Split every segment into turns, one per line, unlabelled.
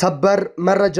ሰበር መረጃ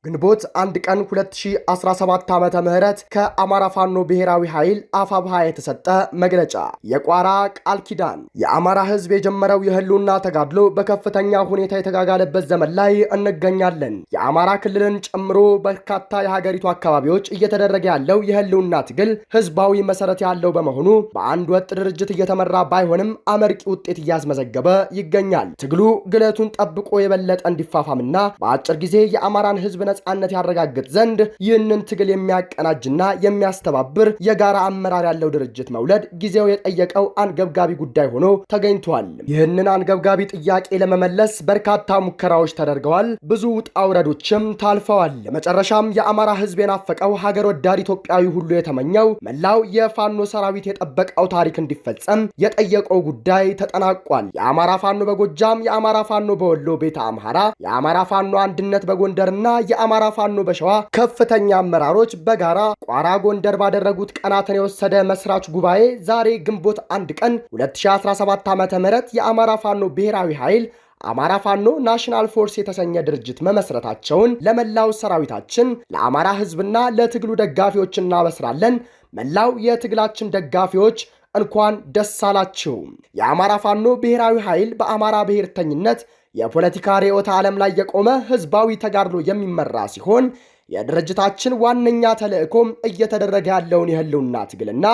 ግንቦት 1 ቀን 2017 ዓመተ ምህረት ከአማራ ፋኖ ብሔራዊ ኃይል አፋብሃ የተሰጠ መግለጫ። የቋራ ቃል ኪዳን የአማራ ሕዝብ የጀመረው የህልውና ተጋድሎ በከፍተኛ ሁኔታ የተጋጋለበት ዘመን ላይ እንገኛለን። የአማራ ክልልን ጨምሮ በርካታ የሀገሪቱ አካባቢዎች እየተደረገ ያለው የህልውና ትግል ህዝባዊ መሰረት ያለው በመሆኑ በአንድ ወጥ ድርጅት እየተመራ ባይሆንም አመርቂ ውጤት እያስመዘገበ ይገኛል። ትግሉ ግለቱን ጠብቆ የበለጠ እንዲፋፋምና በአጭር ጊዜ የአማራን ሕዝብ ነጻነት ያረጋግጥ ዘንድ ይህንን ትግል የሚያቀናጅና የሚያስተባብር የጋራ አመራር ያለው ድርጅት መውለድ ጊዜው የጠየቀው አንገብጋቢ ጉዳይ ሆኖ ተገኝቷል። ይህንን አንገብጋቢ ጥያቄ ለመመለስ በርካታ ሙከራዎች ተደርገዋል። ብዙ ውጣ ውረዶችም ታልፈዋል። መጨረሻም የአማራ ሕዝብ የናፈቀው ሀገር ወዳድ ኢትዮጵያዊ ሁሉ የተመኘው መላው የፋኖ ሰራዊት የጠበቀው ታሪክ እንዲፈጸም የጠየቀው ጉዳይ ተጠናቋል። የአማራ ፋኖ በጎጃም፣ የአማራ ፋኖ በወሎ ቤተ አምሐራ፣ የአማራ ፋኖ አንድነት በጎንደርና የአማራ ፋኖ በሸዋ ከፍተኛ አመራሮች በጋራ ቋራ ጎንደር ባደረጉት ቀናትን የወሰደ መስራች ጉባኤ ዛሬ ግንቦት 1 ቀን 2017 ዓ.ም የአማራ ፋኖ ብሔራዊ ኃይል አማራ ፋኖ ናሽናል ፎርስ የተሰኘ ድርጅት መመስረታቸውን ለመላው ሰራዊታችን ለአማራ ህዝብና ለትግሉ ደጋፊዎች እናበስራለን። መላው የትግላችን ደጋፊዎች እንኳን ደስ አላችሁ። የአማራ ፋኖ ብሔራዊ ኃይል በአማራ ብሔርተኝነት የፖለቲካ ርዕዮተ ዓለም ላይ የቆመ ህዝባዊ ተጋድሎ የሚመራ ሲሆን የድርጅታችን ዋነኛ ተልዕኮም እየተደረገ ያለውን የህልውና ትግልና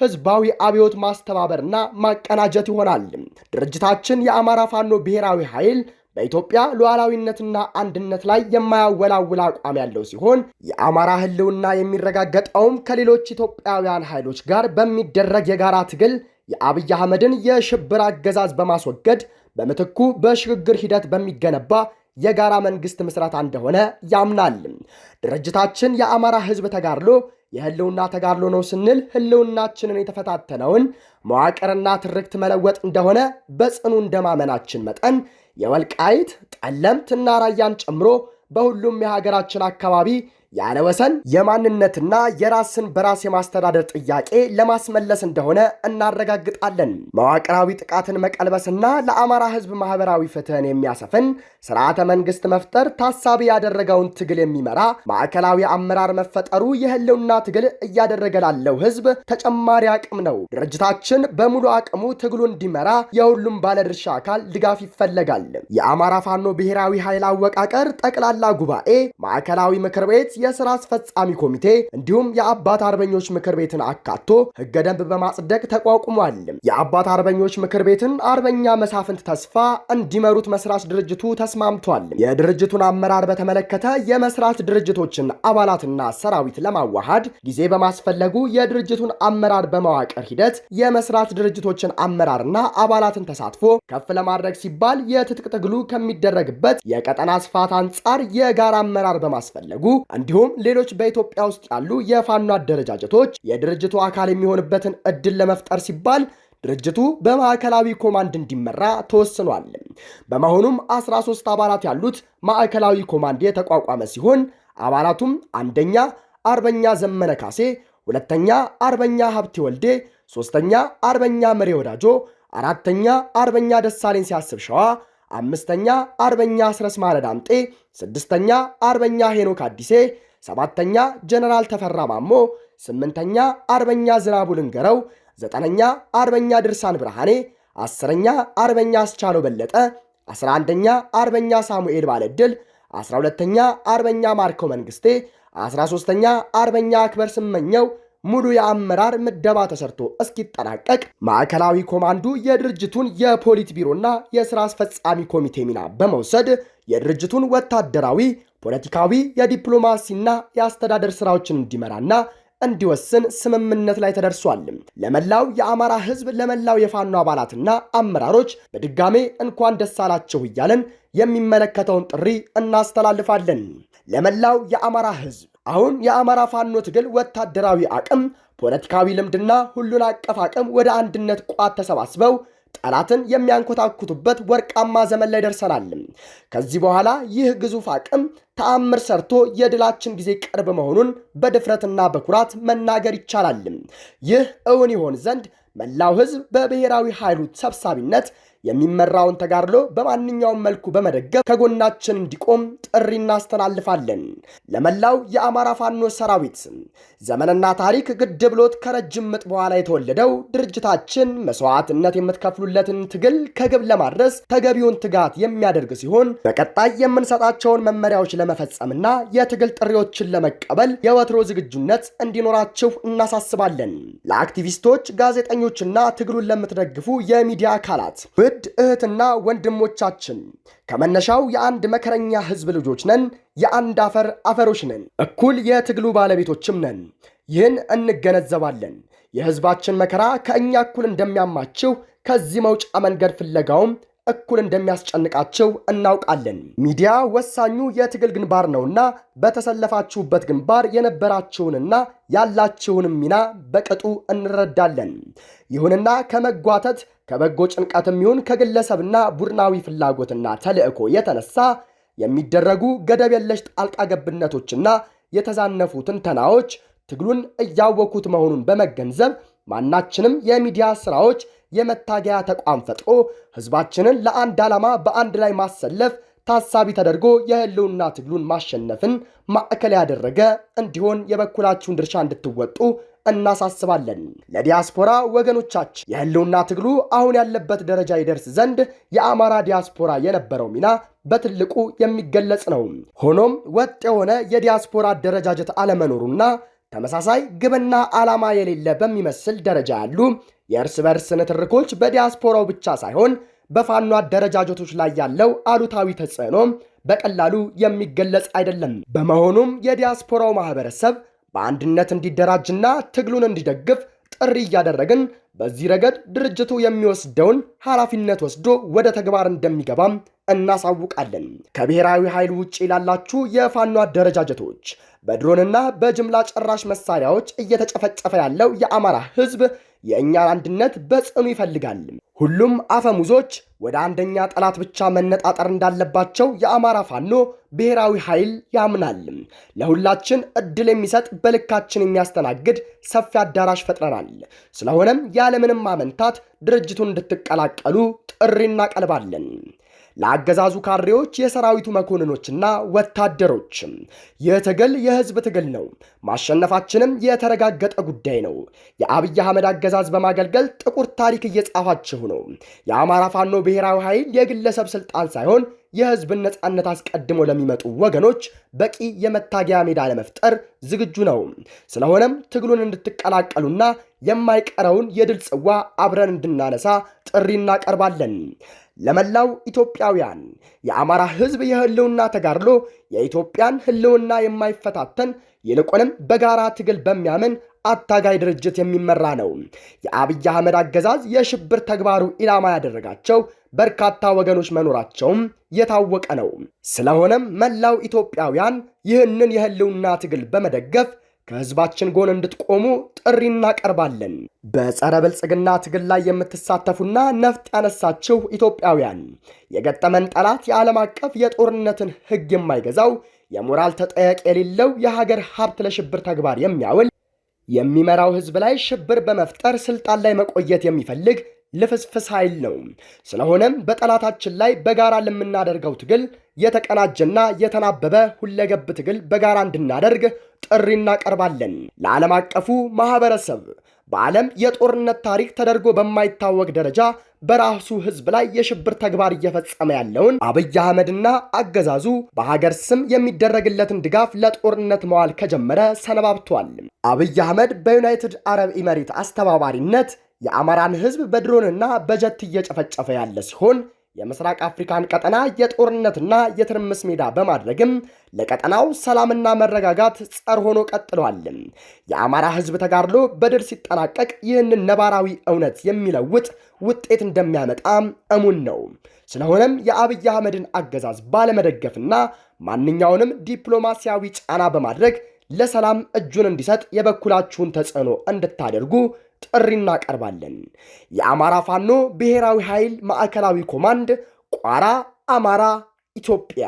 ህዝባዊ አብዮት ማስተባበርና ማቀናጀት ይሆናል። ድርጅታችን የአማራ ፋኖ ብሔራዊ ኃይል በኢትዮጵያ ሉዓላዊነትና አንድነት ላይ የማያወላውል አቋም ያለው ሲሆን የአማራ ህልውና የሚረጋገጠውም ከሌሎች ኢትዮጵያውያን ኃይሎች ጋር በሚደረግ የጋራ ትግል የአብይ አህመድን የሽብር አገዛዝ በማስወገድ በምትኩ በሽግግር ሂደት በሚገነባ የጋራ መንግስት ምስረታ እንደሆነ ያምናል። ድርጅታችን የአማራ ህዝብ ተጋድሎ የህልውና ተጋድሎ ነው ስንል ህልውናችንን የተፈታተነውን መዋቅርና ትርክት መለወጥ እንደሆነ በጽኑ እንደማመናችን መጠን የወልቃይት ጠለምትና ራያን ጨምሮ በሁሉም የሀገራችን አካባቢ ያለ ወሰን የማንነትና የራስን በራስ የማስተዳደር ጥያቄ ለማስመለስ እንደሆነ እናረጋግጣለን። መዋቅራዊ ጥቃትን መቀልበስና ለአማራ ህዝብ ማህበራዊ ፍትህን የሚያሰፍን ስርዓተ መንግስት መፍጠር ታሳቢ ያደረገውን ትግል የሚመራ ማዕከላዊ አመራር መፈጠሩ የህልውና ትግል እያደረገ ላለው ህዝብ ተጨማሪ አቅም ነው። ድርጅታችን በሙሉ አቅሙ ትግሉ እንዲመራ የሁሉም ባለድርሻ አካል ድጋፍ ይፈለጋል። የአማራ ፋኖ ብሔራዊ ኃይል አወቃቀር ጠቅላላ ጉባኤ፣ ማዕከላዊ ምክር ቤት፣ የሥራ አስፈጻሚ ኮሚቴ እንዲሁም የአባት አርበኞች ምክር ቤትን አካቶ ህገ ደንብ በማጽደቅ ተቋቁሟል። የአባት አርበኞች ምክር ቤትን አርበኛ መሳፍንት ተስፋ እንዲመሩት መስራች ድርጅቱ ተስማምቷል። የድርጅቱን አመራር በተመለከተ የመስራች ድርጅቶችን አባላትና ሰራዊት ለማዋሃድ ጊዜ በማስፈለጉ የድርጅቱን አመራር በመዋቅር ሂደት የመስራች ድርጅቶችን አመራርና አባላትን ተሳትፎ ከፍ ለማድረግ ሲባል የትጥቅ ትግሉ ከሚደረግበት የቀጠና ስፋት አንጻር የጋራ አመራር በማስፈለጉ እንዲሁም ሌሎች በኢትዮጵያ ውስጥ ያሉ የፋኖ አደረጃጀቶች የድርጅቱ አካል የሚሆንበትን እድል ለመፍጠር ሲባል ድርጅቱ በማዕከላዊ ኮማንድ እንዲመራ ተወስኗል። በመሆኑም 13 አባላት ያሉት ማዕከላዊ ኮማንድ የተቋቋመ ሲሆን አባላቱም አንደኛ አርበኛ ዘመነ ካሴ፣ ሁለተኛ አርበኛ ሀብቴ ወልዴ፣ ሶስተኛ አርበኛ መሬ ወዳጆ፣ አራተኛ አርበኛ ደሳለኝ ሲያስብ ሸዋ፣ አምስተኛ አርበኛ አስረስ ማረዳምጤ፣ ስድስተኛ አርበኛ ሄኖክ አዲሴ፣ ሰባተኛ ጀነራል ተፈራ ማሞ፣ ስምንተኛ አርበኛ ዝናቡ ልንገረው፣ ዘጠነኛ አርበኛ ድርሳን ብርሃኔ፣ አስረኛ አርበኛ አስቻለው በለጠ፣ 11ኛ አርበኛ ሳሙኤል ባለድል፣ 12ኛ አርበኛ ማርከው መንግስቴ፣ 13ኛ አርበኛ አክበር ስመኘው ሙሉ የአመራር ምደባ ተሰርቶ እስኪጠናቀቅ ማዕከላዊ ኮማንዱ የድርጅቱን የፖሊት ቢሮና የሥራ አስፈጻሚ ኮሚቴ ሚና በመውሰድ የድርጅቱን ወታደራዊ፣ ፖለቲካዊ፣ የዲፕሎማሲና የአስተዳደር ስራዎችን እንዲመራና እንዲወስን ስምምነት ላይ ተደርሷል። ለመላው የአማራ ህዝብ፣ ለመላው የፋኖ አባላትና አመራሮች በድጋሜ እንኳን ደስ አላችሁ እያለን የሚመለከተውን ጥሪ እናስተላልፋለን። ለመላው የአማራ ህዝብ አሁን የአማራ ፋኖ ትግል ወታደራዊ አቅም፣ ፖለቲካዊ ልምድና ሁሉን አቀፍ አቅም ወደ አንድነት ቋት ተሰባስበው ጠላትን የሚያንኮታኩቱበት ወርቃማ ዘመን ላይ ደርሰናል። ከዚህ በኋላ ይህ ግዙፍ አቅም ተአምር ሰርቶ የድላችን ጊዜ ቅርብ መሆኑን በድፍረትና በኩራት መናገር ይቻላል። ይህ እውን ይሆን ዘንድ መላው ህዝብ በብሔራዊ ኃይሉ ሰብሳቢነት የሚመራውን ተጋድሎ በማንኛውም መልኩ በመደገፍ ከጎናችን እንዲቆም ጥሪ እናስተላልፋለን። ለመላው የአማራ ፋኖ ሰራዊት ዘመንና ታሪክ ግድ ብሎት ከረጅም ምጥ በኋላ የተወለደው ድርጅታችን መስዋዕትነት የምትከፍሉለትን ትግል ከግብ ለማድረስ ተገቢውን ትጋት የሚያደርግ ሲሆን በቀጣይ የምንሰጣቸውን መመሪያዎች ለመፈጸምና የትግል ጥሪዎችን ለመቀበል የወትሮ ዝግጁነት እንዲኖራችሁ እናሳስባለን። ለአክቲቪስቶች፣ ጋዜጠኞችና ትግሉን ለምትደግፉ የሚዲያ አካላት ውድ እህትና ወንድሞቻችን ከመነሻው የአንድ መከረኛ ህዝብ ልጆች ነን። የአንድ አፈር አፈሮች ነን። እኩል የትግሉ ባለቤቶችም ነን። ይህን እንገነዘባለን። የህዝባችን መከራ ከእኛ እኩል እንደሚያማችሁ፣ ከዚህ መውጫ መንገድ ፍለጋውም እኩል እንደሚያስጨንቃቸው እናውቃለን። ሚዲያ ወሳኙ የትግል ግንባር ነውና በተሰለፋችሁበት ግንባር የነበራችሁንና ያላችሁንም ሚና በቅጡ እንረዳለን። ይሁንና ከመጓተት ከበጎ ጭንቀትም ይሁን ከግለሰብና ቡድናዊ ፍላጎትና ተልዕኮ የተነሳ የሚደረጉ ገደብ የለሽ ጣልቃ ገብነቶችና የተዛነፉ ትንተናዎች ትግሉን እያወኩት መሆኑን በመገንዘብ ማናችንም የሚዲያ ስራዎች የመታገያ ተቋም ፈጥሮ ህዝባችንን ለአንድ ዓላማ በአንድ ላይ ማሰለፍ ታሳቢ ተደርጎ የህልውና ትግሉን ማሸነፍን ማዕከል ያደረገ እንዲሆን የበኩላችሁን ድርሻ እንድትወጡ እናሳስባለን። ለዲያስፖራ ወገኖቻችን የህልውና ትግሉ አሁን ያለበት ደረጃ ይደርስ ዘንድ የአማራ ዲያስፖራ የነበረው ሚና በትልቁ የሚገለጽ ነው። ሆኖም ወጥ የሆነ የዲያስፖራ አደረጃጀት አለመኖሩና ተመሳሳይ ግብና ዓላማ የሌለ በሚመስል ደረጃ ያሉ የእርስ በርስ ንትርኮች በዲያስፖራው ብቻ ሳይሆን በፋኖ አደረጃጀቶች ላይ ያለው አሉታዊ ተጽዕኖ በቀላሉ የሚገለጽ አይደለም። በመሆኑም የዲያስፖራው ማህበረሰብ በአንድነት እንዲደራጅና ትግሉን እንዲደግፍ ጥሪ እያደረግን በዚህ ረገድ ድርጅቱ የሚወስደውን ኃላፊነት ወስዶ ወደ ተግባር እንደሚገባም እናሳውቃለን። ከብሔራዊ ኃይል ውጪ ላላችሁ የፋኖ አደረጃጀቶች በድሮንና በጅምላ ጨራሽ መሳሪያዎች እየተጨፈጨፈ ያለው የአማራ ህዝብ የእኛን አንድነት በጽኑ ይፈልጋል። ሁሉም አፈሙዞች ወደ አንደኛ ጠላት ብቻ መነጣጠር እንዳለባቸው የአማራ ፋኖ ብሔራዊ ኃይል ያምናል። ለሁላችን እድል የሚሰጥ በልካችን የሚያስተናግድ ሰፊ አዳራሽ ፈጥረናል። ስለሆነም ያለምንም ማመንታት ድርጅቱን እንድትቀላቀሉ ጥሪ እናቀርባለን። ለአገዛዙ ካድሬዎች፣ የሰራዊቱ መኮንኖችና ወታደሮች ይህ ትግል የህዝብ ትግል ነው። ማሸነፋችንም የተረጋገጠ ጉዳይ ነው። የአብይ አህመድ አገዛዝ በማገልገል ጥቁር ታሪክ እየጻፋችሁ ነው። የአማራ ፋኖ ብሔራዊ ኃይል የግለሰብ ስልጣን ሳይሆን የህዝብን ነጻነት አስቀድሞ ለሚመጡ ወገኖች በቂ የመታገያ ሜዳ ለመፍጠር ዝግጁ ነው። ስለሆነም ትግሉን እንድትቀላቀሉና የማይቀረውን የድል ጽዋ አብረን እንድናነሳ ጥሪ እናቀርባለን። ለመላው ኢትዮጵያውያን የአማራ ህዝብ የህልውና ተጋድሎ የኢትዮጵያን ህልውና የማይፈታተን ይልቁንም በጋራ ትግል በሚያምን አታጋይ ድርጅት የሚመራ ነው። የአብይ አህመድ አገዛዝ የሽብር ተግባሩ ኢላማ ያደረጋቸው በርካታ ወገኖች መኖራቸውም የታወቀ ነው። ስለሆነም መላው ኢትዮጵያውያን ይህንን የህልውና ትግል በመደገፍ ከህዝባችን ጎን እንድትቆሙ ጥሪ እናቀርባለን። በጸረ ብልጽግና ትግል ላይ የምትሳተፉና ነፍጥ ያነሳችሁ ኢትዮጵያውያን የገጠመን ጠላት የዓለም አቀፍ የጦርነትን ህግ የማይገዛው የሞራል ተጠያቂ የሌለው የሀገር ሀብት ለሽብር ተግባር የሚያውል የሚመራው ህዝብ ላይ ሽብር በመፍጠር ስልጣን ላይ መቆየት የሚፈልግ ልፍስፍስ ኃይል ነው። ስለሆነም በጠላታችን ላይ በጋራ ለምናደርገው ትግል የተቀናጀና የተናበበ ሁለገብ ትግል በጋራ እንድናደርግ ጥሪ እናቀርባለን። ለዓለም አቀፉ ማህበረሰብ በዓለም የጦርነት ታሪክ ተደርጎ በማይታወቅ ደረጃ በራሱ ህዝብ ላይ የሽብር ተግባር እየፈጸመ ያለውን አብይ አህመድና አገዛዙ በሀገር ስም የሚደረግለትን ድጋፍ ለጦርነት መዋል ከጀመረ ሰነባብቷል። አብይ አህመድ በዩናይትድ አረብ ኤሚሬት አስተባባሪነት የአማራን ህዝብ በድሮንና በጀት እየጨፈጨፈ ያለ ሲሆን የምስራቅ አፍሪካን ቀጠና የጦርነትና የትርምስ ሜዳ በማድረግም ለቀጠናው ሰላምና መረጋጋት ጸር ሆኖ ቀጥሏል። የአማራ ህዝብ ተጋድሎ በድል ሲጠናቀቅ ይህንን ነባራዊ እውነት የሚለውጥ ውጤት እንደሚያመጣም እሙን ነው። ስለሆነም የአብይ አህመድን አገዛዝ ባለመደገፍና ማንኛውንም ዲፕሎማሲያዊ ጫና በማድረግ ለሰላም እጁን እንዲሰጥ የበኩላችሁን ተጽዕኖ እንድታደርጉ ጥሪ እናቀርባለን። የአማራ ፋኖ ብሔራዊ ኃይል ማዕከላዊ ኮማንድ ቋራ፣ አማራ፣ ኢትዮጵያ